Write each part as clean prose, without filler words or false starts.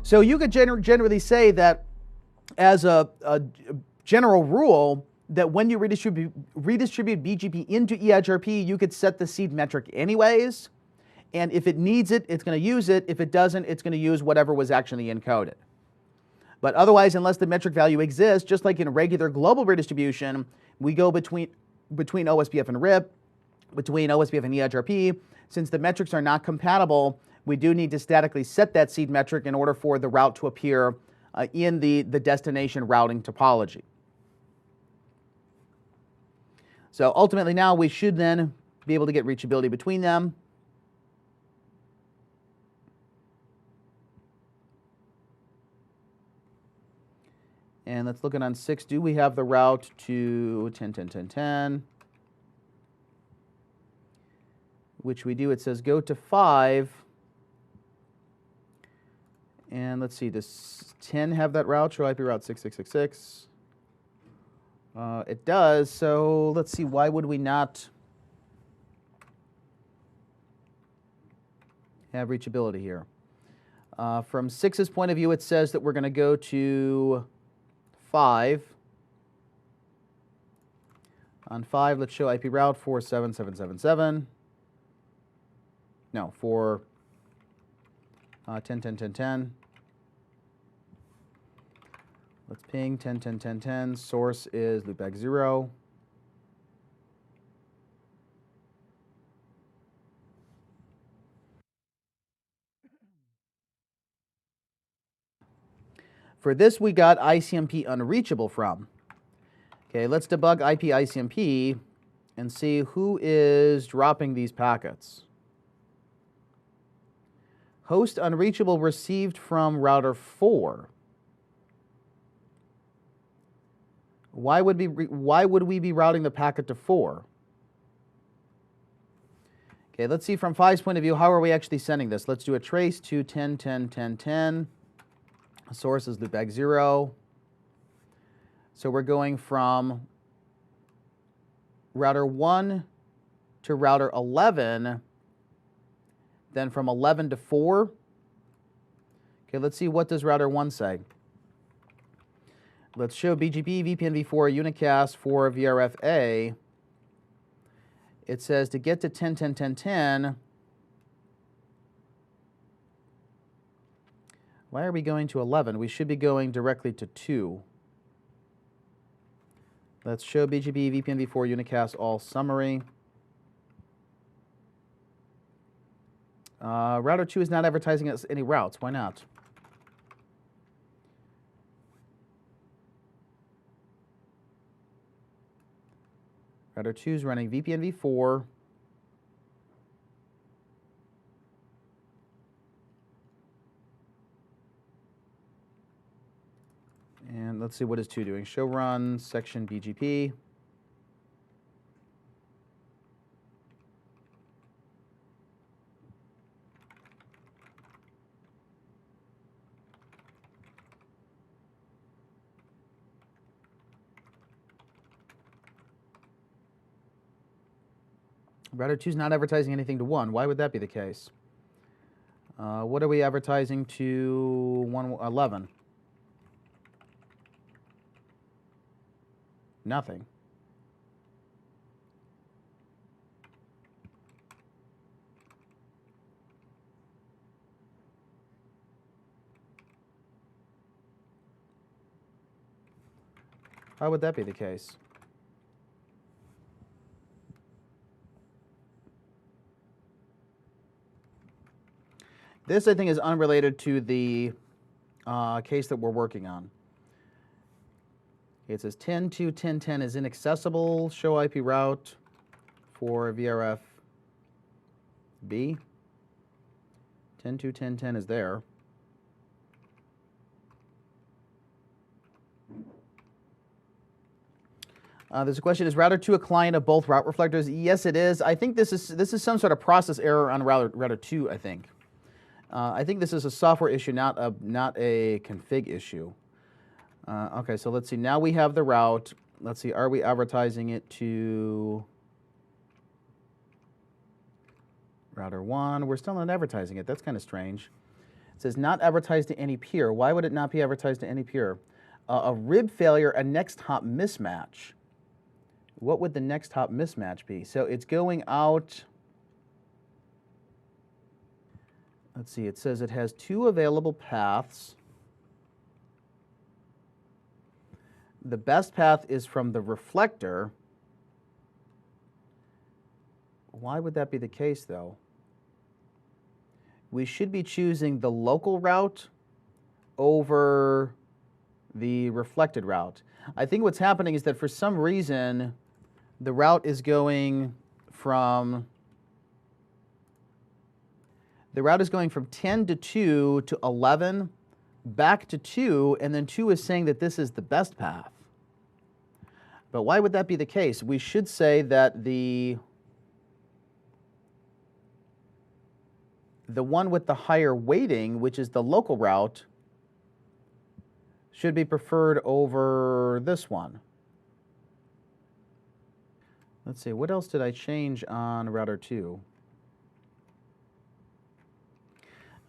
So you could generally say that as a general rule, that when you redistribute BGP into EIGRP, you could set the seed metric anyways. And if it needs it, it's going to use it. If it doesn't, it's going to use whatever was actually encoded. But otherwise, unless the metric value exists, just like in regular global redistribution, we go between OSPF and RIP, between OSPF and EIGRP. Since the metrics are not compatible, we do need to statically set that seed metric in order for the route to appear in the destination routing topology. So ultimately now we should then be able to get reachability between them. And let's look at on 6. Do we have the route to 10.10.10.10? Which we do. It says go to 5. And let's see, does 10 have that route? Show IP route 6666. It does. So let's see, why would we not have reachability here? From 6's point of view, it says that we're going to go to 5. On 5, let's show IP route 47777. No, 10.10.10.10. Let's ping 10.10.10.10. Source is loopback 0. For this, we got ICMP unreachable from. Okay, let's debug IP ICMP and see who is dropping these packets. Host unreachable received from router 4. Why would we be routing the packet to 4? Okay, let's see from 5's point of view, how are we actually sending this? Let's do a trace to 10.10.10.10. Source is loopback 0. So we're going from router 1 to router 11, then from 11 to 4. Okay, let's see, what does router 1 say? Let's show BGP VPN v4 unicast for VRF-A. It says to get to 10.10.10.10, why are we going to 11? We should be going directly to 2. Let's show BGP VPN v4 unicast all summary. Router 2 is not advertising us any routes. Why not? Router 2 is running VPN v4. And let's see, what is 2 doing? Show run section BGP. Router 2 is not advertising anything to 1. Why would that be the case? What are we advertising to 111? Nothing. How would that be the case? This, I think, is unrelated to the case that we're working on. It says 10.2.10.10 is inaccessible. Show IP route for VRF-B. 10.2.10.10 is there. There's a question, is router 2 a client of both route reflectors? Yes, it is. I think this is some sort of process error on router 2, I think. I think this is a software issue, not a config issue. Okay, so let's see. Now we have the route. Let's see, are we advertising it to Router 1, we're still not advertising it. That's kind of strange. It says not advertised to any peer. Why would it not be advertised to any peer? A rib failure, a next hop mismatch. What would the next hop mismatch be? So it's going out. Let's see, it says it has 2 available paths. The best path is from the reflector. Why would that be the case, though? We should be choosing the local route over the reflected route. I think what's happening is that for some reason, the route is going from 10 to 2 to 11, back to 2, and then 2 is saying that this is the best path. But why would that be the case? We should say that the one with the higher weighting, which is the local route, should be preferred over this one. Let's see, what else did I change on router 2?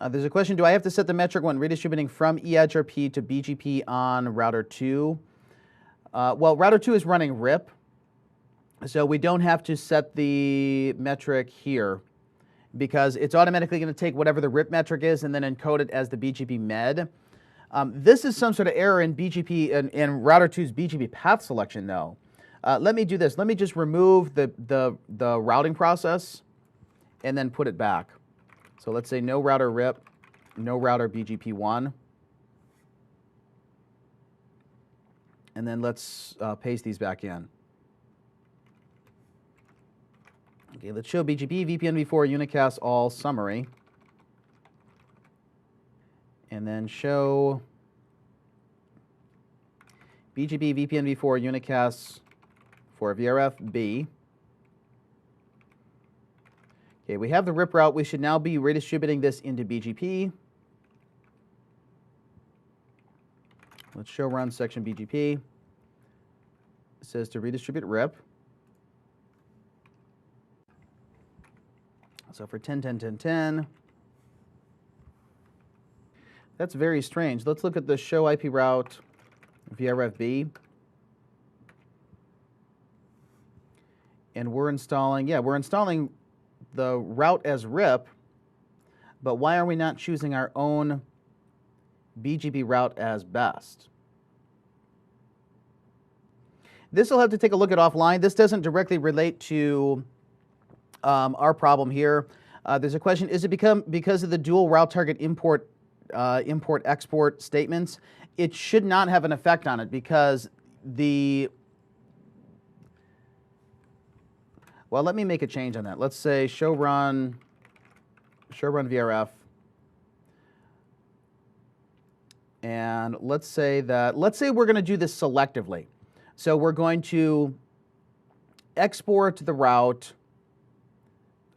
There's a question, do I have to set the metric when redistributing from EIGRP to BGP on router 2? Well, router 2 is running RIP, so we don't have to set the metric here, because it's automatically going to take whatever the RIP metric is and then encode it as the BGP med. This is some sort of error in BGP in router 2's BGP path selection, though. Let me do this. Let me just remove the routing process and then put it back. So let's say no router RIP, no router BGP1. And then let's paste these back in. Okay, let's show BGP, VPN v4, unicast all summary. And then show BGP, VPN v4, unicast for VRF-B. Okay, we have the RIP route. We should now be redistributing this into BGP. Let's show run section BGP. It says to redistribute RIP. So for 10, 10, 10, 10. That's very strange. Let's look at the show IP route VRF-B. And we're installing the route as RIP, but why are we not choosing our own BGP route as best? This will have to take a look at offline. This doesn't directly relate to our problem here. There's a question, is it because of the dual route target import export statements? It should not have an effect on it because well, let me make a change on that. Let's say show run VRF. And let's say we're going to do this selectively. So we're going to export the route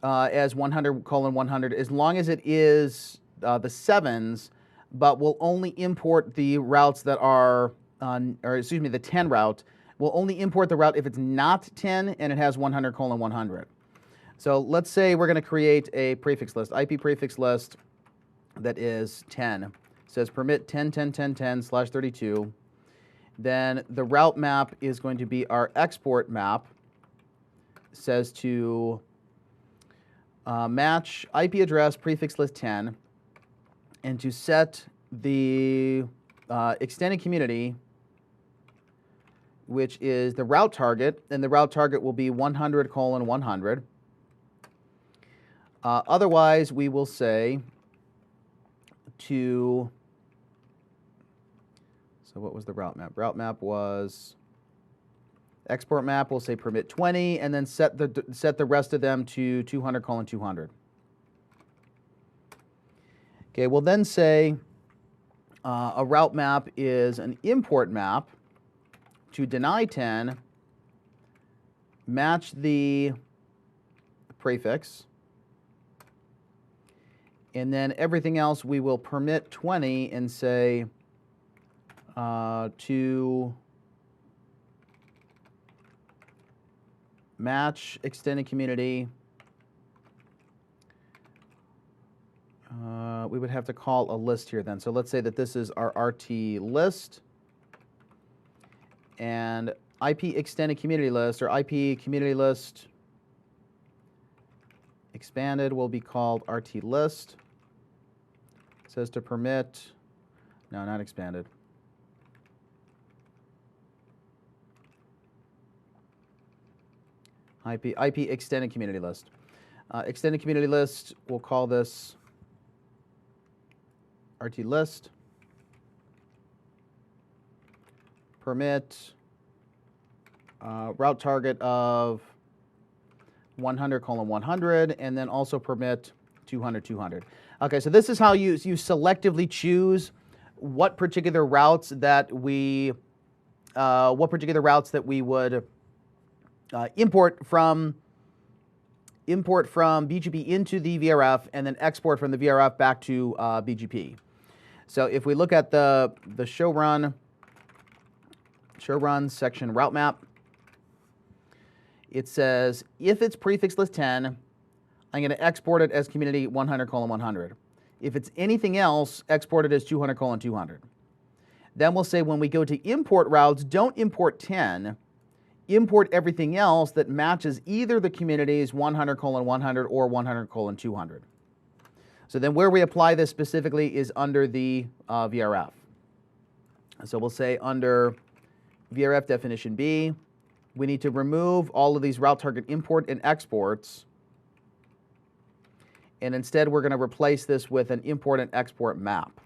as 100:100 as long as it is the 7s, but we'll only import the routes that are, the 10 route. We'll only import the route if it's not 10 and it has 100:100. So let's say we're going to create a prefix list, IP prefix list that is 10. It says permit 10.10.10.10/32. Then the route map is going to be our export map. It says to match IP address prefix list 10 and to set the extended community, which is the route target, and the route target will be 100:100. Otherwise, we will say to, so what was the route map? Route map was, export map, we'll say permit 20, and then set the rest of them to 200:200. Okay, we'll then say a route map is an import map to deny 10, match the prefix, and then everything else we will permit 20 and say to match extended community we would have to call a list here then. So let's say that this is our RT list, and IP extended community list, or IP community list expanded will be called RT list. It says to permit, no, not expanded. IP extended community list. Extended community list, we'll call this RT list. Permit route target of 100:100, and then also permit 200:200. Okay, so this is how you selectively choose what particular routes that we would import from BGP into the VRF, and then export from the VRF back to BGP. So if we look at the show run section route map, it says if it's prefix list 10, I'm going to export it as community 100:100. If it's anything else, export it as 200:200. Then we'll say when we go to import routes, don't import 10. Import everything else that matches either the communities 100:100 or 100:200. So then where we apply this specifically is under the VRF. So we'll say under VRF definition B, we need to remove all of these route target import and exports. And instead we're going to replace this with an import and export map.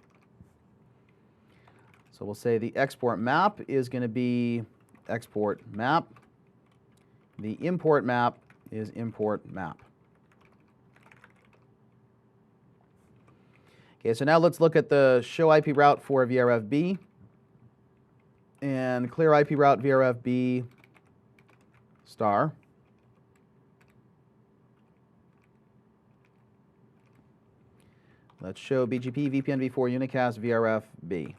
So we'll say the export map is going to be export map. The import map is import map. Okay, so now let's look at the show IP route for VRFB. And clear IP route VRFB star. Let's show BGP VPN v4 unicast VRFB.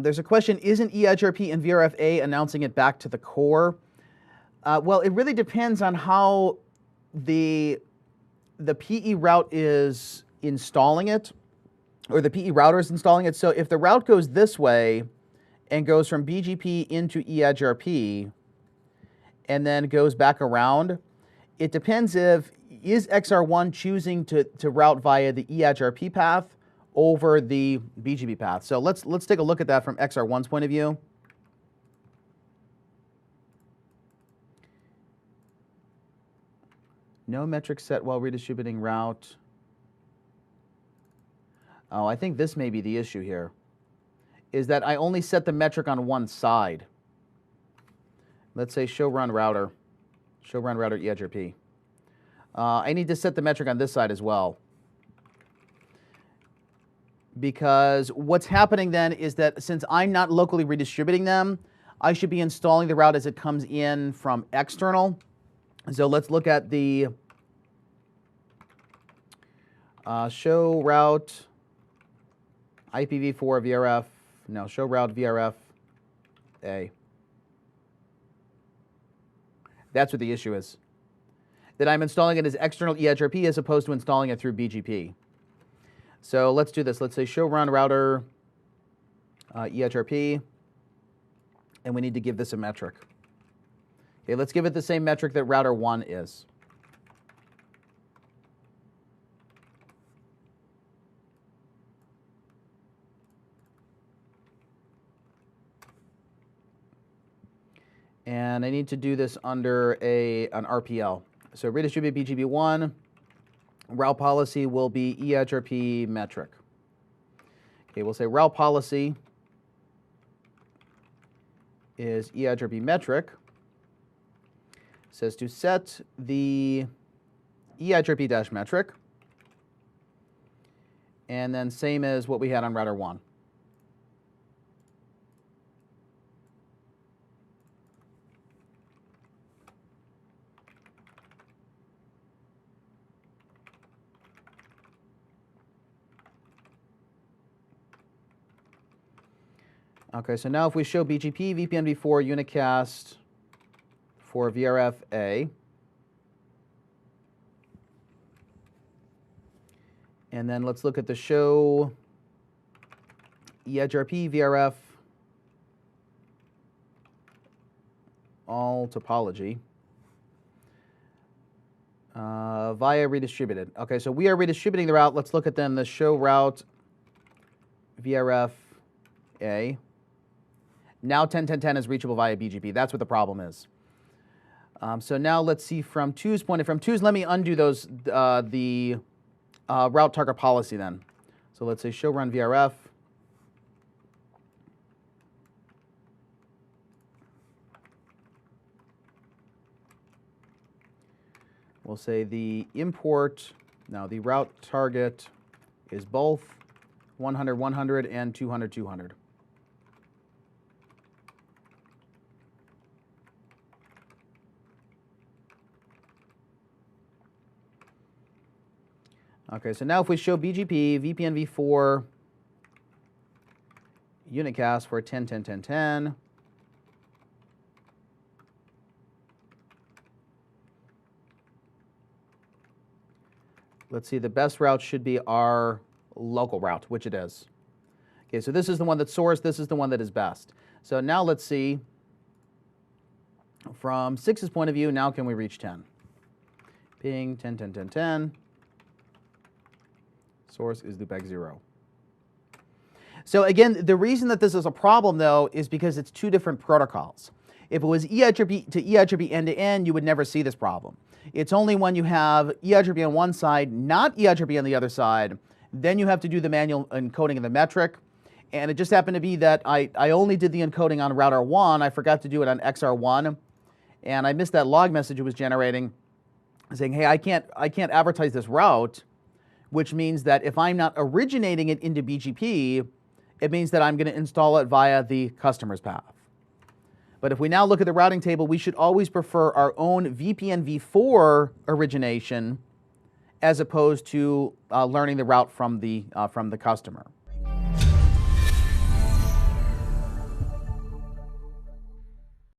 There's a question, isn't EIGRP and VRFA announcing it back to the core? Well, it really depends on how the PE route is installing it, or the PE router is installing it. So if the route goes this way and goes from BGP into EIGRP and then goes back around, it depends if, is XR1 choosing to route via the EIGRP path over the BGP path. So let's take a look at that from XR1's point of view. No metric set while redistributing route. Oh, I think this may be the issue here, is that I only set the metric on one side. Let's say show run router EIGRP. I need to set the metric on this side as well. Because what's happening then is that since I'm not locally redistributing them, I should be installing the route as it comes in from external. So let's look at the show route IPv4 VRF, no, show route VRF A. That's what the issue is. That I'm installing it as external EIGRP as opposed to installing it through BGP. So let's do this. Let's say show run router EIGRP, and we need to give this a metric. Okay, let's give it the same metric that router 1 is. And I need to do this under an RPL. So redistribute BGP1. Route policy will be EIGRP metric. Okay, we'll say route policy is EIGRP metric. It says to set the EIGRP dash metric, and then same as what we had on router 1. Okay, so now if we show BGP, VPN v4, unicast for VRF-A, and then let's look at the show EIGRP, VRF, all topology, via redistributed. Okay, so we are redistributing the route. Let's look at then the show route VRF-A. Now 10.10.10 is reachable via BGP. That's what the problem is. So now let's see from 2's point of view. Let me undo those the route target policy then. So let's say show run VRF. We'll say the import, now the route target is both 100, 100 and 200, 200. Okay, so now if we show BGP, VPN v4, unicast for 10.10.10.10, let's see, the best route should be our local route, which it is. Okay, so this is the one that's sourced, this is the one that is best. So now let's see, from 6's point of view, now can we reach 10? Ping 10.10.10.10. Source is loopback 0. So again, the reason that this is a problem though is because it's two different protocols. If it was EIGRP to EIGRP end-to-end, you would never see this problem. It's only when you have EIGRP on one side, not EIGRP on the other side, then you have to do the manual encoding of the metric. And it just happened to be that I only did the encoding on router 1. I forgot to do it on XR1. And I missed that log message it was generating saying, hey, I can't advertise this route, which means that if I'm not originating it into BGP, it means that I'm going to install it via the customer's path. But if we now look at the routing table, we should always prefer our own VPN v4 origination as opposed to learning the route from the customer.